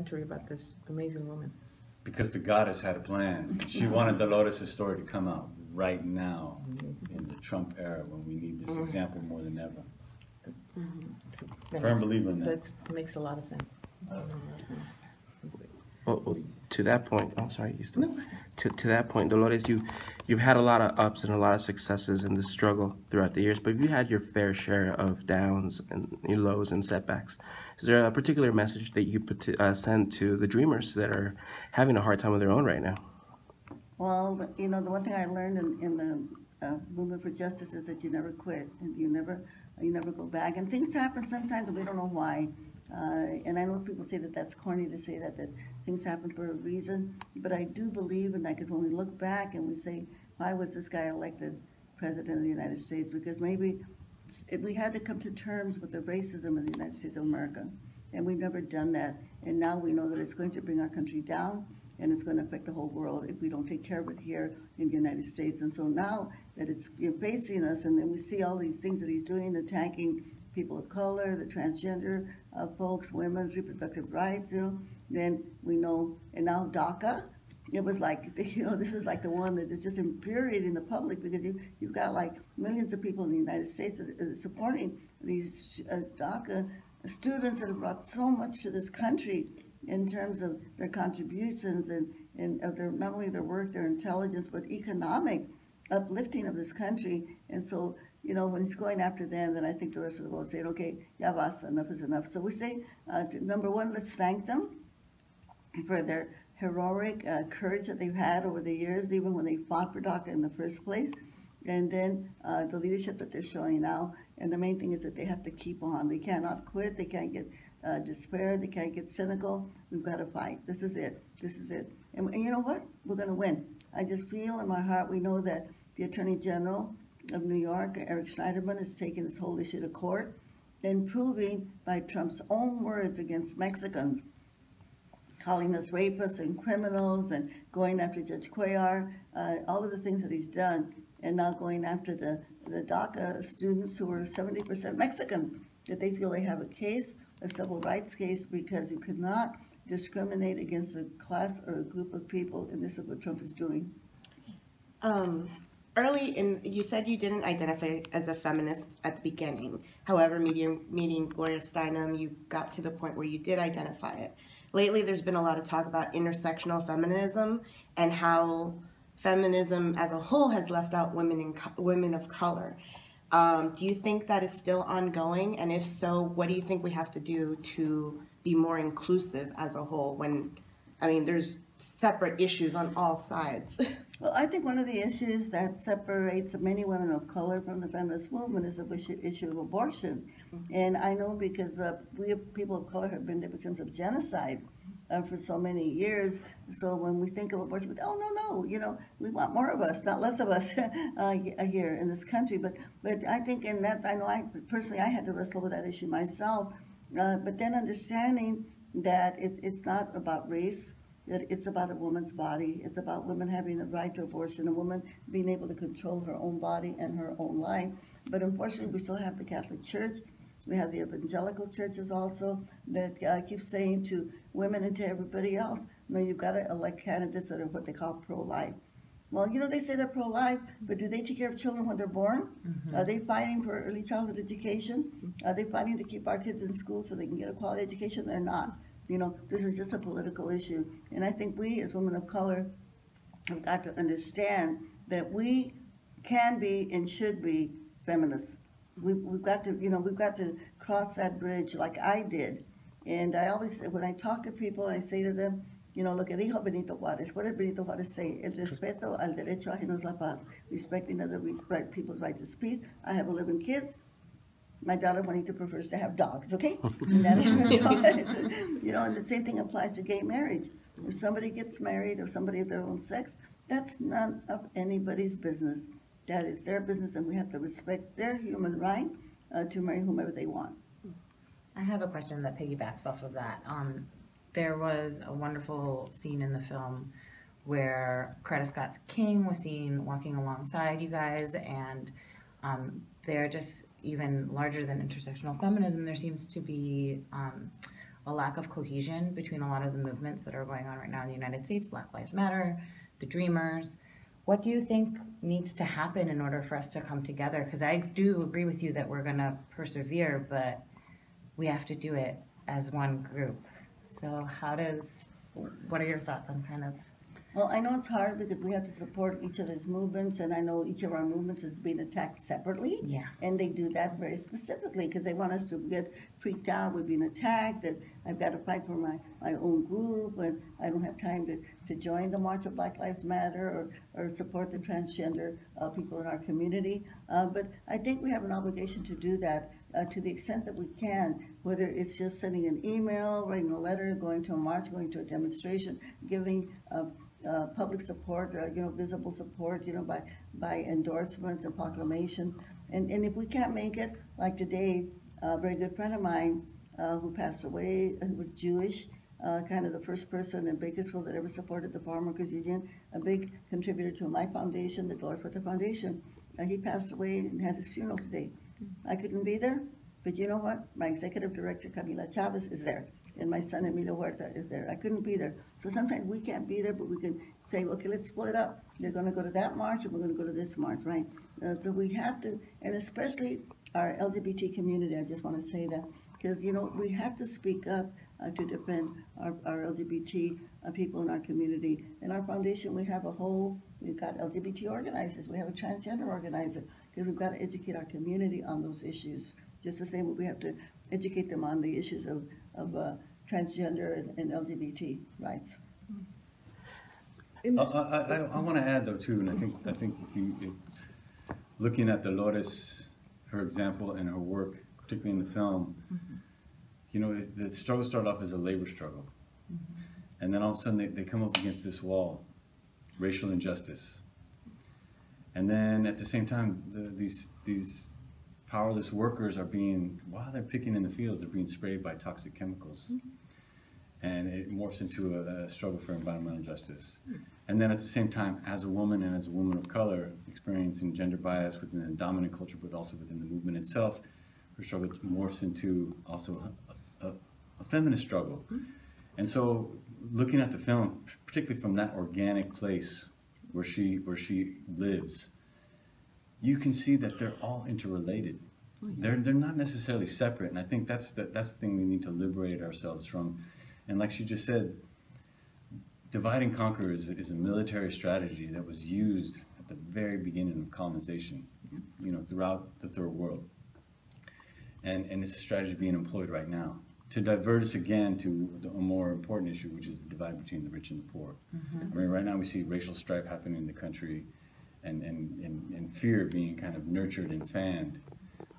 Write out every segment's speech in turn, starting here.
documentary about this amazing woman? Because the goddess had a plan. She wanted Dolores' story to come out right now in the Trump era when we need this example more than ever. Firm believer in that. That makes a lot of sense. Well, to that point, I'm sorry, you still, to that point, Dolores, you've had a lot of ups and a lot of successes in this struggle throughout the years, but you had your fair share of downs and lows and setbacks. Is there a particular message that you send to the dreamers that are having a hard time of their own right now? Well, you know, the one thing I learned in the movement for justice is that you never quit and you never go back. And things happen sometimes and we don't know why. And I know people say that that's corny to say that things happen for a reason, but I do believe in that, because when we look back and we say, why was this guy elected president of the United States? Because maybe we had to come to terms with the racism in the United States of America, and we've never done that. And now we know that it's going to bring our country down, and it's going to affect the whole world if we don't take care of it here in the United States. And so now that it's facing us, and then we see all these things that he's doing, attacking people of color, the transgender folks, women's reproductive rights, you know, then we know. And now DACA, it was like, you know, this is like the one that is just infuriating the public, because you've got like millions of people in the United States supporting these DACA students that have brought so much to this country in terms of their contributions and of their, not only their work, their intelligence, but economic uplifting of this country. And so, you know, when he's going after them, then I think the rest of the world is saying, okay, ya basta, enough is enough. So we say, number one, let's thank them for their heroic courage that they've had over the years, even when they fought for DACA in the first place. And then the leadership that they're showing now. And the main thing is that they have to keep on. They cannot quit. They can't get despair. They can't get cynical. We've got to fight. This is it. This is it. And you know what? We're going to win. I just feel in my heart, we know that the Attorney General of New York, Eric Schneiderman, has taken this whole issue to court and proving by Trump's own words against Mexicans, calling us rapists and criminals and going after Judge Cuellar, all of the things that he's done, and now going after the DACA students who are 70% Mexican, that they feel they have a case, a civil rights case, because you could not discriminate against a class or a group of people, and this is what Trump is doing. You said you didn't identify as a feminist at the beginning. However, meeting Gloria Steinem, you got to the point where you did identify it. Lately, there's been a lot of talk about intersectional feminism and how feminism as a whole has left out women of color. Do you think that is still ongoing? And if so, what do you think we have to do to be more inclusive as a whole when, I mean, there's separate issues on all sides? Well, I think one of the issues that separates many women of color from the feminist movement is the issue of abortion. And I know because we people of color have been the victims of genocide for so many years. So when we think of abortion, we think, oh, no, you know, we want more of us, not less of us here in this country. But I think, and that's, I know I personally, I had to wrestle with that issue myself. But then understanding that it's not about race, that it's about a woman's body. It's about women having the right to abortion, a woman being able to control her own body and her own life. But unfortunately, we still have the Catholic Church. We have the evangelical churches also that keep saying to women and to everybody else, no, you've got to elect candidates that are what they call pro-life. Well, you know, they say they're pro-life, but do they take care of children when they're born? Are they fighting for early childhood education? Are they fighting to keep our kids in school so they can get a quality education? They're not. You know, this is just a political issue. And I think we, as women of color, have got to understand that we can be and should be feminists. We've got to, you know, we've got to cross that bridge like I did. And I always, when I talk to people, I say to them, you know, lo que dijo Benito Juárez. What did Benito Juárez say? El respeto al derecho ajeno es la paz. Respecting other people's rights is peace. I have 11 kids. My daughter Juanita prefers to have dogs, okay? And that is her choice. You know, and the same thing applies to gay marriage. If somebody gets married or somebody of their own sex, that's none of anybody's business. That is their business, and we have to respect their human right to marry whomever they want. I have a question that piggybacks off of that. There was a wonderful scene in the film where Coretta Scott King was seen walking alongside you guys, and they're just even larger than intersectional feminism. There seems to be a lack of cohesion between a lot of the movements that are going on right now in the United States, Black Lives Matter, the Dreamers. What do you think needs to happen in order for us to come together? Because I do agree with you that we're going to persevere, but we have to do it as one group. So what are your thoughts on kind of? Well, I know it's hard because we have to support each other's movements, and I know each of our movements is being attacked separately. Yeah. And they do that very specifically because they want us to get freaked out with being attacked, that I've got to fight for my own group, and I don't have time to join the March of Black Lives Matter or support the transgender people in our community. But I think we have an obligation to do that to the extent that we can, whether it's just sending an email, writing a letter, going to a march, going to a demonstration, giving public support, visible support, by endorsements and proclamations. And if we can't make it, like today, a very good friend of mine who passed away, who was Jewish, kind of the first person in Bakersfield that ever supported the Farm Workers Union, a big contributor to my foundation, the Dolores Huerta Foundation. He passed away and had his funeral today. I couldn't be there, but you know what? My executive director, César Chávez, is there. And my son, Emilio Huerta, is there. I couldn't be there. So sometimes we can't be there, but we can say, okay, let's split up. They're going to go to that march, and we're going to go to this march, right? So we have to, and especially our LGBT community, I just want to say that, because, we have to speak up to defend our LGBT people in our community. In our foundation, we've got LGBT organizers. We have a transgender organizer, because we've got to educate our community on those issues. Just the same way we have to educate them on the issues of transgender and LGBT rights. I want to add though too, and I think if looking at Dolores, her example and her work, particularly in the film, the struggle started off as a labor struggle, and then all of a sudden they come up against this wall, racial injustice, and then at the same time these powerless workers are while they're picking in the fields, they're being sprayed by toxic chemicals. And it morphs into a struggle for environmental justice. And then at the same time, as a woman and as a woman of color, experiencing gender bias within the dominant culture, but also within the movement itself, her struggle morphs into also a feminist struggle. And so looking at the film, particularly from that organic place where she lives, you can see that they're all interrelated. They're not necessarily separate, and I think that's the thing we need to liberate ourselves from. And like she just said, divide and conquer is a military strategy that was used at the very beginning of colonization, throughout the Third World. And it's a strategy being employed right now to divert us again to a more important issue, which is the divide between the rich and the poor. I mean, right now we see racial strife happening in the country, and fear being kind of nurtured and fanned,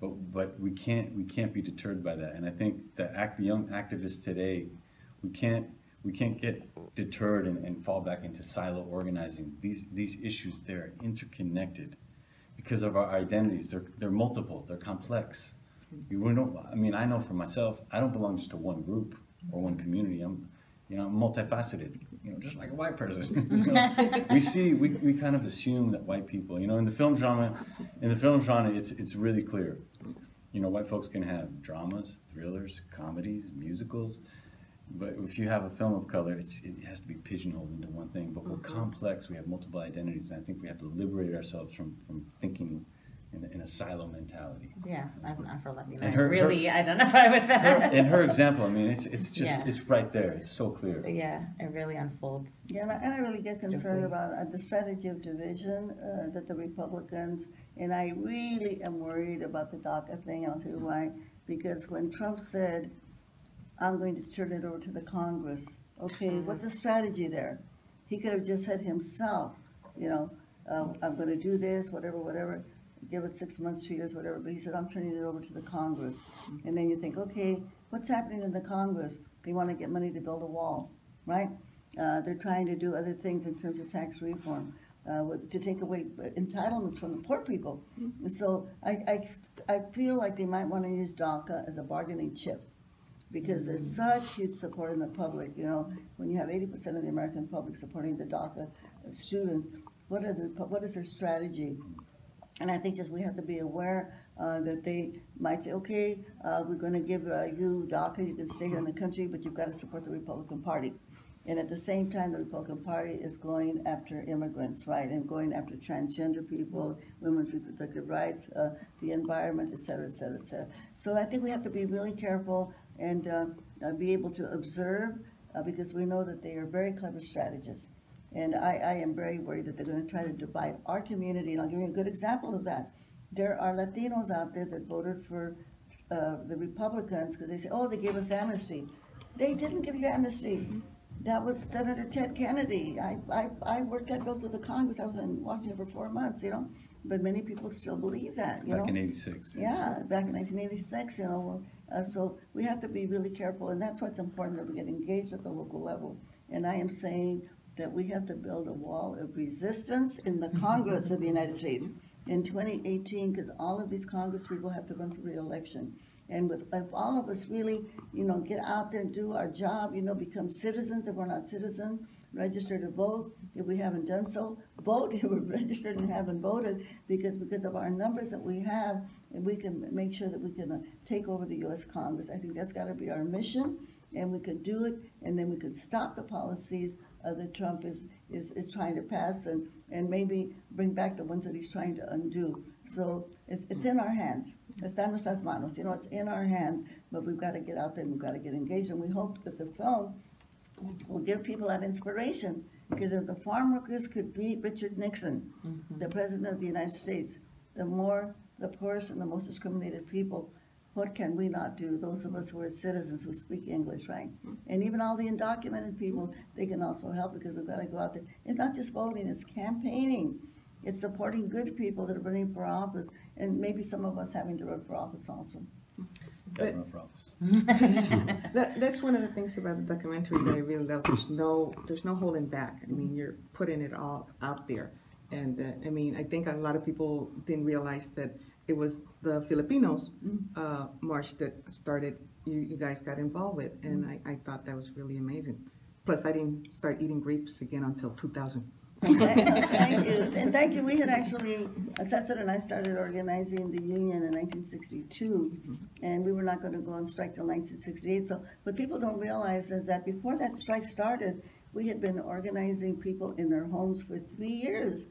but we can't be deterred by that. And I think the young activists today, we can't get deterred and fall back into silo organizing. These issues, they're interconnected because of our identities. They're multiple, they're complex. I know for myself, I don't belong just to one group or one community. I'm multifaceted, just like a white person. We kind of assume that white people, in the film genre, it's really clear. White folks can have dramas, thrillers, comedies, musicals, but if you have a film of color, it has to be pigeonholed into one thing. But we're complex, we have multiple identities, and I think we have to liberate ourselves from thinking in a silo mentality. Yeah, I'm Afro-Latina. I really identify with that. In her example, it's just, it's right there. It's so clear. Yeah, it really unfolds. Yeah, and I really get concerned about the strategy of division that the Republicans, and I really am worried about the DACA thing, and I'll tell you why. Because when Trump said, I'm going to turn it over to the Congress, okay, what's the strategy there? He could have just said himself, I'm going to do this, whatever. Give it 6 months, 2 years, whatever, but he said, I'm turning it over to the Congress. And then you think, okay, what's happening in the Congress? They want to get money to build a wall, right? They're trying to do other things in terms of tax reform, to take away entitlements from the poor people. And so I feel like they might want to use DACA as a bargaining chip, because there's such huge support in the public. When you have 80% of the American public supporting the DACA students, what is their strategy? And I think just we have to be aware that they might say, okay, we're going to give you DACA, you can stay here in the country, but you've got to support the Republican Party. And at the same time, the Republican Party is going after immigrants, right, and going after transgender people, women's reproductive rights, the environment, et cetera, et cetera, et cetera. So I think we have to be really careful and be able to observe, because we know that they are very clever strategists. And I am very worried that they're going to try to divide our community. And I'll give you a good example of that. There are Latinos out there that voted for the Republicans because they say, oh, they gave us amnesty. They didn't give you amnesty. That was Senator Ted Kennedy. I worked that bill through the Congress. I was in Washington for 4 months, you know. But many people still believe that, you know. Back in '86. Yeah, back in 1986, you know. So we have to be really careful, and that's why it's important that we get engaged at the local level. And I am saying that we have to build a wall of resistance in the Congress of the United States in 2018, because all of these Congress people have to run for re-election. And if all of us really, you know, get out there and do our job, you know, become citizens if we're not citizens, register to vote if we haven't done so, vote if we're registered and haven't voted, because of our numbers that we have, and we can make sure that we can take over the U.S. Congress. I think that's got to be our mission, and we can do it, and then we can stop the policies that Trump is trying to pass, and maybe bring back the ones that he's trying to undo. So it's in our hands. Está en nuestras manos. You know, it's in our hand, but we've got to get out there and we've got to get engaged. And we hope that the film will give people that inspiration. Because if the farm workers could beat Richard Nixon, the President of the United States, the poorest and the most discriminated people, what can we not do, those of us who are citizens who speak English, right? And even all the undocumented people, they can also help, because we've got to go out there. It's not just voting, it's campaigning. It's supporting good people that are running for office, and maybe some of us having to run for office also. Run for office. That's one of the things about the documentary that I really love. There's no holding back. I mean, you're putting it all out there. And I mean, I think a lot of people didn't realize that it was the Filipinos march that started, you guys got involved with, and I thought that was really amazing. Plus, I didn't start eating grapes again until 2000. Thank you. And thank you. We had actually, César and I started organizing the union in 1962, and we were not going to go on strike till 1968. So what people don't realize is that before that strike started, we had been organizing people in their homes for 3 years,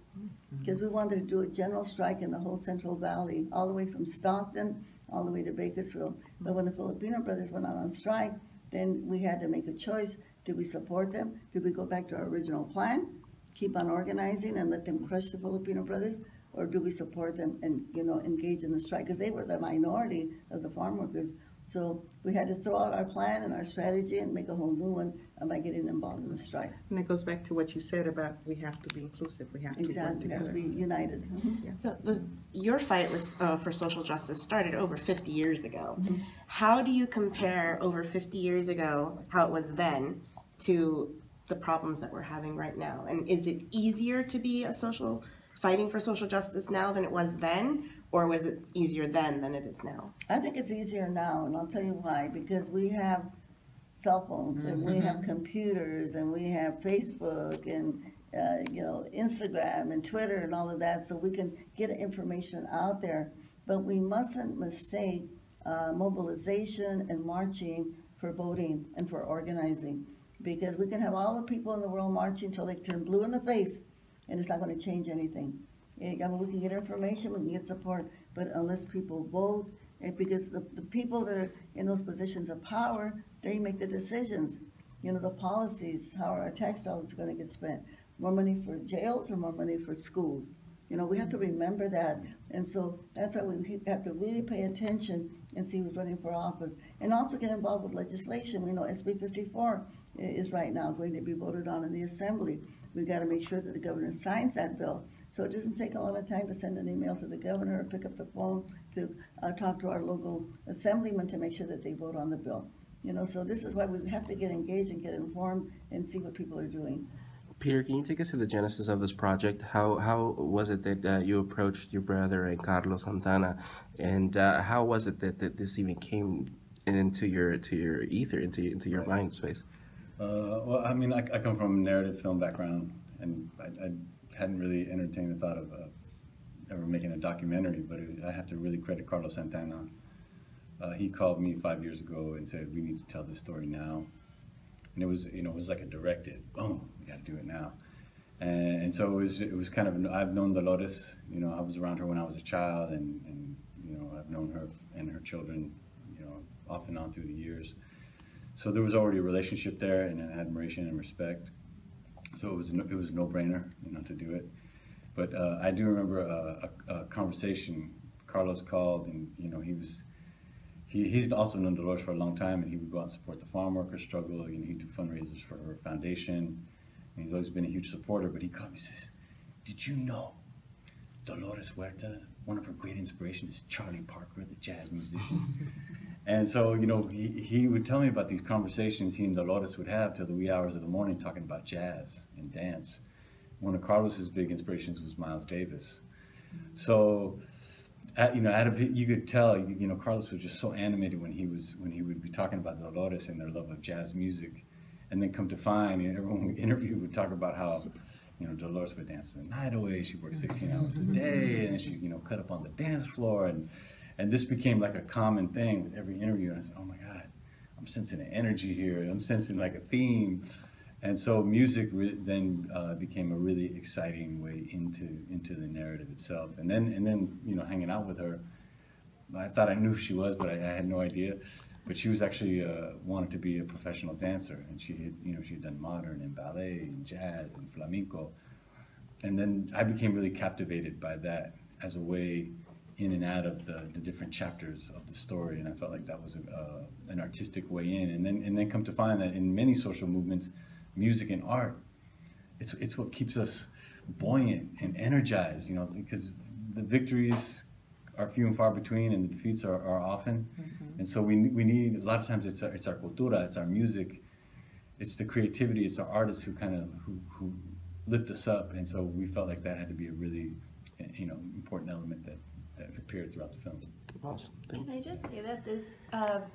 because we wanted to do a general strike in the whole Central Valley, all the way from Stockton, all the way to Bakersfield. But when the Filipino brothers went out on strike, then we had to make a choice. Did we support them? Did we go back to our original plan, keep on organizing and let them crush the Filipino brothers? Or do we support them and, you know, engage in the strike? Because they were the minority of the farm workers. So we had to throw out our plan and our strategy and make a whole new one by getting involved in the strike. And it goes back to what you said about we have to be inclusive. We have to work Exactly, we have to together. be united. Yeah. So your fight was, for social justice started over 50 years ago. How do you compare over 50 years ago, how it was then, to the problems that we're having right now? And is it easier to be fighting for social justice now than it was then? Or was it easier then than it is now? I think it's easier now, and I'll tell you why. Because we have cell phones, and we have computers, and we have Facebook, and you know, Instagram, and Twitter, and all of that, so we can get information out there. But we mustn't mistake mobilization and marching for voting and for organizing. Because we can have all the people in the world marching until they turn blue in the face, and it's not going to change anything. I mean, we can get information, we can get support, but unless people vote, and because the people that are in those positions of power, they make the decisions. You know, the policies, how our tax dollars are going to get spent. More money for jails or more money for schools? You know, we have to remember that. And so that's why we have to really pay attention and see who's running for office. And also get involved with legislation. We know SB 54 is right now going to be voted on in the Assembly. We've got to make sure that the governor signs that bill. So it doesn't take a lot of time to send an email to the governor or pick up the phone to talk to our local assemblyman to make sure that they vote on the bill. You know, so this is why we have to get engaged and get informed and see what people are doing. Peter, can you take us to the genesis of this project? How was it that you approached your brother and Carlos Santana, and how was it that this even came into your ether, into your mind space? Well, I mean, I come from a narrative film background, and I hadn't really entertained the thought of ever making a documentary, but I have to really credit Carlos Santana. He called me 5 years ago and said, we need to tell this story now. And it was, you know, it was like a directive. Boom, we got to do it now. And so it was kind of, I've known Dolores, you know, I was around her when I was a child, and you know, I've known her and her children, you know, off and on through the years. So there was already a relationship there and an admiration and respect. So it was a no-brainer, you know, to do it. But I do remember a conversation. Carlos called, and you know, he's also known Dolores for a long time, and he would go out and support the farm workers struggle. You know, he'd do fundraisers for her foundation, and he's always been a huge supporter. But he called me and says, "Did you know Dolores Huerta, one of her great inspirations is Charlie Parker, the jazz musician?" And so, you know, he would tell me about these conversations he and Dolores would have till the wee hours of the morning, talking about jazz and dance. One of Carlos's big inspirations was Miles Davis. So, you know, you could tell, you know, Carlos was just so animated when he would be talking about Dolores and their love of jazz music. And then come to find, you know, everyone we interviewed would talk about how, you know, Dolores would dance the night away. She worked 16 hours a day, and she, you know, cut up on the dance floor. And this became like a common thing with every interview. And I said, oh my God, I'm sensing an energy here. I'm sensing like a theme. And so music then became a really exciting way into the narrative itself. And then you know, hanging out with her, I thought I knew who she was, but I had no idea. But she was actually wanted to be a professional dancer, and she had done modern and ballet and jazz and flamenco. And then I became really captivated by that as a way in and out of the different chapters of the story, and I felt like that was an artistic way in. And then come to find that in many social movements, music and art, it's what keeps us buoyant and energized, you know, because the victories are few and far between, and the defeats are often. And so we need, a lot of times it's our cultura, it's our music, it's the creativity, it's our artists who lift us up. And so we felt like that had to be a really, you know, important element that appeared throughout the film. Awesome. Can I just say that this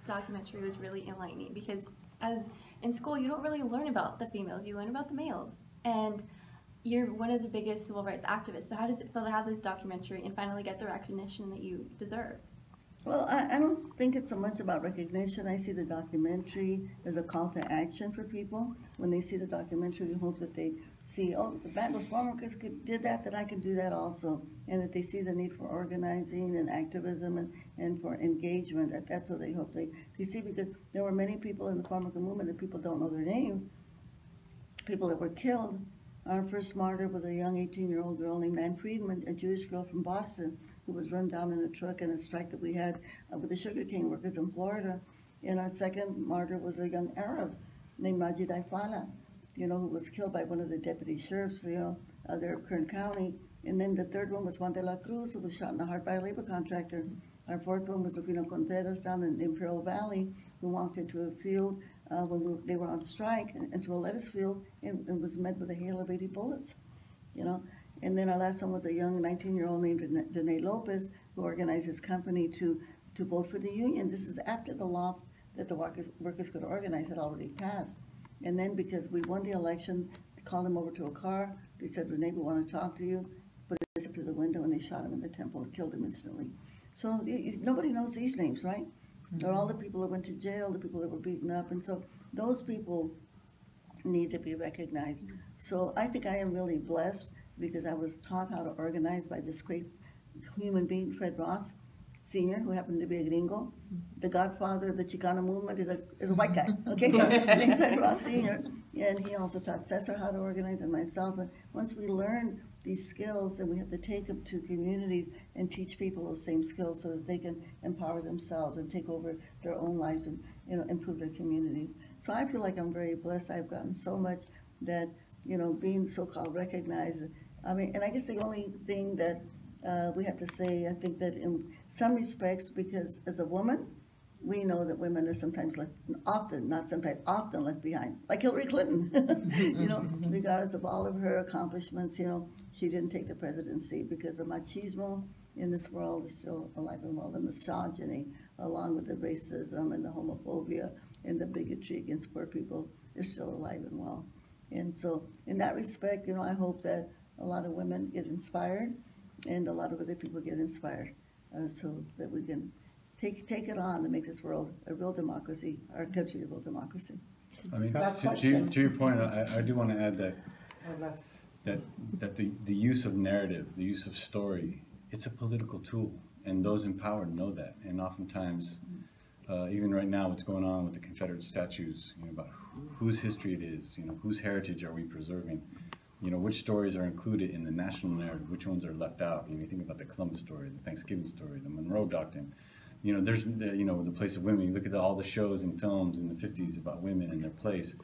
documentary was really enlightening, because as in school you don't really learn about the females, you learn about the males, and you're one of the biggest civil rights activists. So how does it feel to have this documentary and finally get the recognition that you deserve? Well, I don't think it's so much about recognition. I see the documentary as a call to action for people. When they see the documentary, we hope that they see, oh, the those farm workers did that, then I can do that also. And that they see the need for organizing and activism and for engagement. That's what they hope they see, because there were many people in the farm worker movement that people don't know their name, people that were killed. Our first martyr was a young 18-year-old girl named Ann Friedman, a Jewish girl from Boston, who was run down in a truck in a strike that we had with the sugarcane workers in Florida. And our second martyr was a young Arab named Majid Aifala, you know, who was killed by one of the deputy sheriffs, you know, there at Kern County. And then the third one was Juan de la Cruz, who was shot in the heart by a labor contractor. Our fourth one was Rufino Contreras down in the Imperial Valley, who walked into a field when they were on strike, into a lettuce field, and was met with a hail of 80 bullets, you know. And then our last one was a young 19-year-old named Dene Lopez, who organized his company to vote for the union. This is after the law that the workers could organize had already passed. And then because we won the election, they called him over to a car. They said, Rene, we want to talk to you. Put his up to the window, and they shot him in the temple and killed him instantly. So nobody knows these names, right? They're all the people that went to jail, the people that were beaten up. And so those people need to be recognized. So I think I am really blessed, because I was taught how to organize by this great human being, Fred Ross Sr., who happened to be a gringo. The godfather of the Chicano movement is a white guy, okay? Named Fred Ross Sr. And he also taught Cesar how to organize, and myself. And once we learn these skills, then we have to take them to communities and teach people those same skills so that they can empower themselves and take over their own lives and, you know, improve their communities. So I feel like I'm very blessed. I've gotten so much that, you know, being so-called recognized. I mean, and I guess the only thing that we have to say, I think that in some respects, because as a woman, we know that women are sometimes often left behind, like Hillary Clinton, you know, regardless of all of her accomplishments, you know, she didn't take the presidency because the machismo in this world is still alive and well, the misogyny, along with the racism and the homophobia and the bigotry against poor people is still alive and well. And so in that respect, you know, I hope that a lot of women get inspired and a lot of other people get inspired, so that we can take it on to make this world a real democracy, our country a real democracy. I mean, Last to question. your point, I do want to add that the use of narrative, the use of story, it's a political tool, and those empowered know that. And oftentimes, even right now, what's going on with the Confederate statues, about whose history it is, whose heritage are we preserving, which stories are included in the national narrative, which ones are left out. You think about the Columbus story, the Thanksgiving story, the Monroe Doctrine. There's the place of women. You look at all the shows and films in the 50s about women and their place.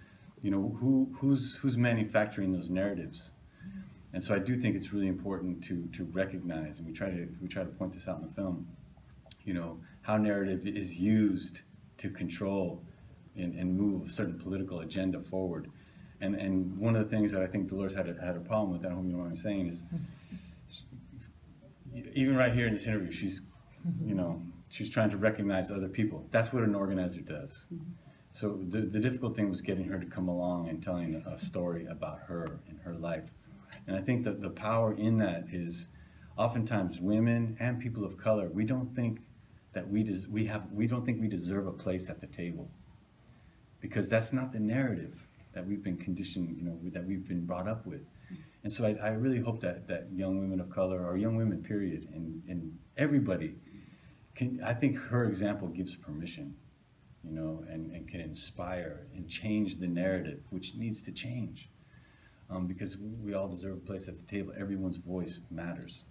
Who's manufacturing those narratives? And so I do think it's really important to recognize, and we try to point this out in the film, how narrative is used to control and move a certain political agenda forward. And one of the things that I think Dolores had a problem with, I don't know what I'm saying, is even right here in this interview, she's trying to recognize other people. That's what an organizer does. So the difficult thing was getting her to come along and telling a story about her and her life. And I think that the power in that is oftentimes women and people of color, we don't think that we don't think we deserve a place at the table, because that's not the narrative that we've been conditioned, that we've been brought up with. And so I really hope that young women of color, or young women period, and everybody I think her example gives permission, and can inspire and change the narrative, which needs to change. Because we all deserve a place at the table. Everyone's voice matters.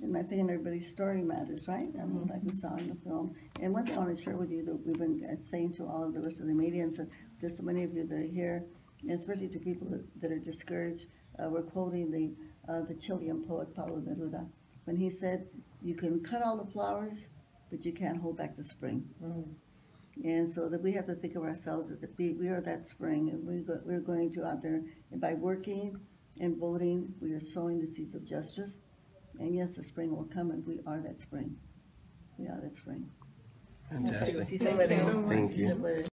And I think everybody's story matters, right? I mean, like we saw in the film. And one thing I want to share with you that we've been saying to all of the rest of the media, and so there's so many of you that are here, and especially to people that are discouraged. We're quoting the Chilean poet Pablo Neruda when he said, "You can cut all the flowers, but you can't hold back the spring." And so that we have to think of ourselves as that we are that spring, and we're going to out there, and by working and voting, we are sowing the seeds of justice. And yes, the spring will come, and we are that spring. We are that spring. Fantastic. Sí se puede. Thank Sí se you. puede.